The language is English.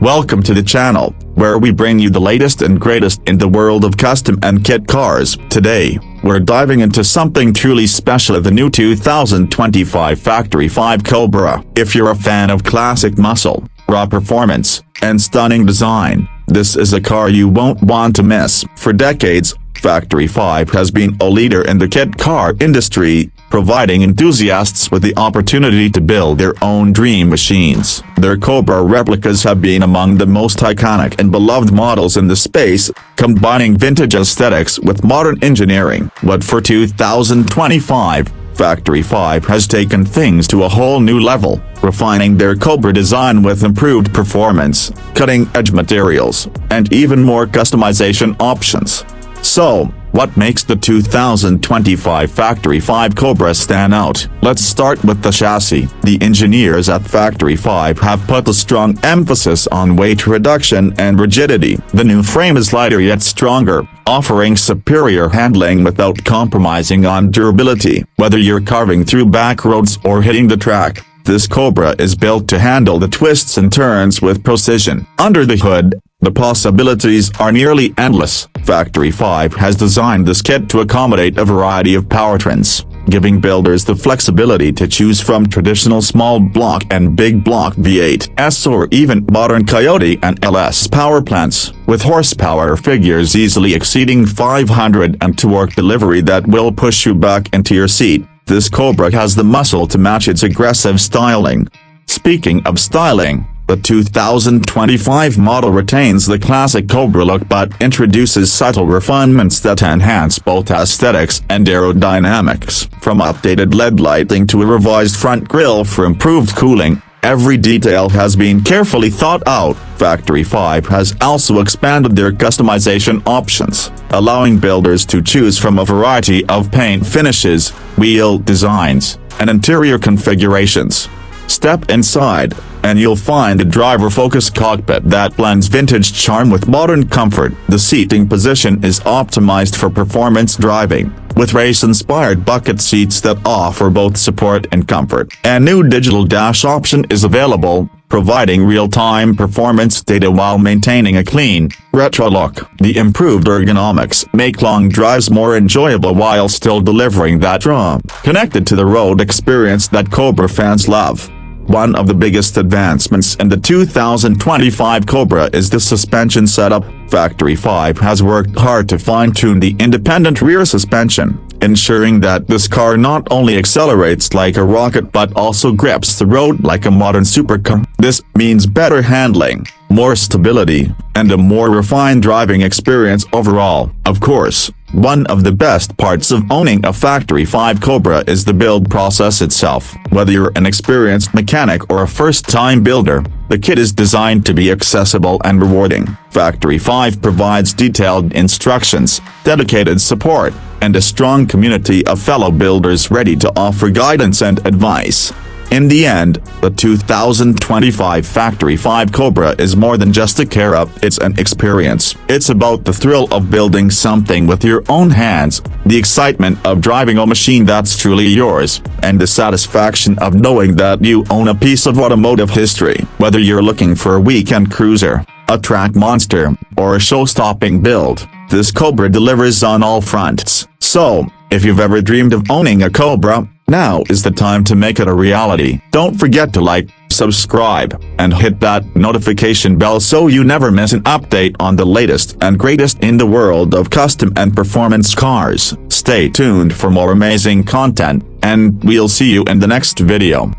Welcome to the channel, where we bring you the latest and greatest in the world of custom and kit cars. Today, we're diving into something truly special, the new 2025 Factory 5 Cobra. If you're a fan of classic muscle, raw performance, and stunning design, this is a car you won't want to miss. For decades, Factory 5 has been a leader in the kit car industry, providing enthusiasts with the opportunity to build their own dream machines. Their Cobra replicas have been among the most iconic and beloved models in the space, combining vintage aesthetics with modern engineering. But for 2025, Factory 5 has taken things to a whole new level, refining their Cobra design with improved performance, cutting-edge materials, and even more customization options. So, what makes the 2025 Factory 5 Cobra stand out? Let's start with the chassis. The engineers at Factory 5 have put a strong emphasis on weight reduction and rigidity. The new frame is lighter yet stronger, offering superior handling without compromising on durability. Whether you're carving through back roads or hitting the track, this Cobra is built to handle the twists and turns with precision. Under the hood, the possibilities are nearly endless. Factory 5 has designed this kit to accommodate a variety of powertrains, giving builders the flexibility to choose from traditional small block and big block V8s or even modern Coyote and LS power plants, with horsepower figures easily exceeding 500 and torque delivery that will push you back into your seat. This Cobra has the muscle to match its aggressive styling. Speaking of styling, the 2025 model retains the classic Cobra look but introduces subtle refinements that enhance both aesthetics and aerodynamics. From updated LED lighting to a revised front grille for improved cooling, every detail has been carefully thought out. Factory 5 has also expanded their customization options, allowing builders to choose from a variety of paint finishes, wheel designs, and interior configurations. Step inside, and you'll find a driver-focused cockpit that blends vintage charm with modern comfort. The seating position is optimized for performance driving, with race-inspired bucket seats that offer both support and comfort. A new digital dash option is available, providing real-time performance data while maintaining a clean, retro look. The improved ergonomics make long drives more enjoyable while still delivering that raw, connected-to-the-road experience that Cobra fans love. One of the biggest advancements in the 2025 Cobra is the suspension setup. Factory 5 has worked hard to fine-tune the independent rear suspension, ensuring that this car not only accelerates like a rocket but also grips the road like a modern supercar. This means better handling, more stability, and a more refined driving experience overall. Of course, one of the best parts of owning a Factory 5 Cobra is the build process itself. Whether you're an experienced mechanic or a first-time builder, the kit is designed to be accessible and rewarding. Factory 5 provides detailed instructions, dedicated support, and a strong community of fellow builders ready to offer guidance and advice. In the end, the 2025 Factory 5 Cobra is more than just a car, it's an experience. It's about the thrill of building something with your own hands, the excitement of driving a machine that's truly yours, and the satisfaction of knowing that you own a piece of automotive history. Whether you're looking for a weekend cruiser, a track monster, or a show-stopping build, this Cobra delivers on all fronts. So, if you've ever dreamed of owning a Cobra, now is the time to make it a reality. Don't forget to like, subscribe, and hit that notification bell so you never miss an update on the latest and greatest in the world of custom and performance cars. Stay tuned for more amazing content, and we'll see you in the next video.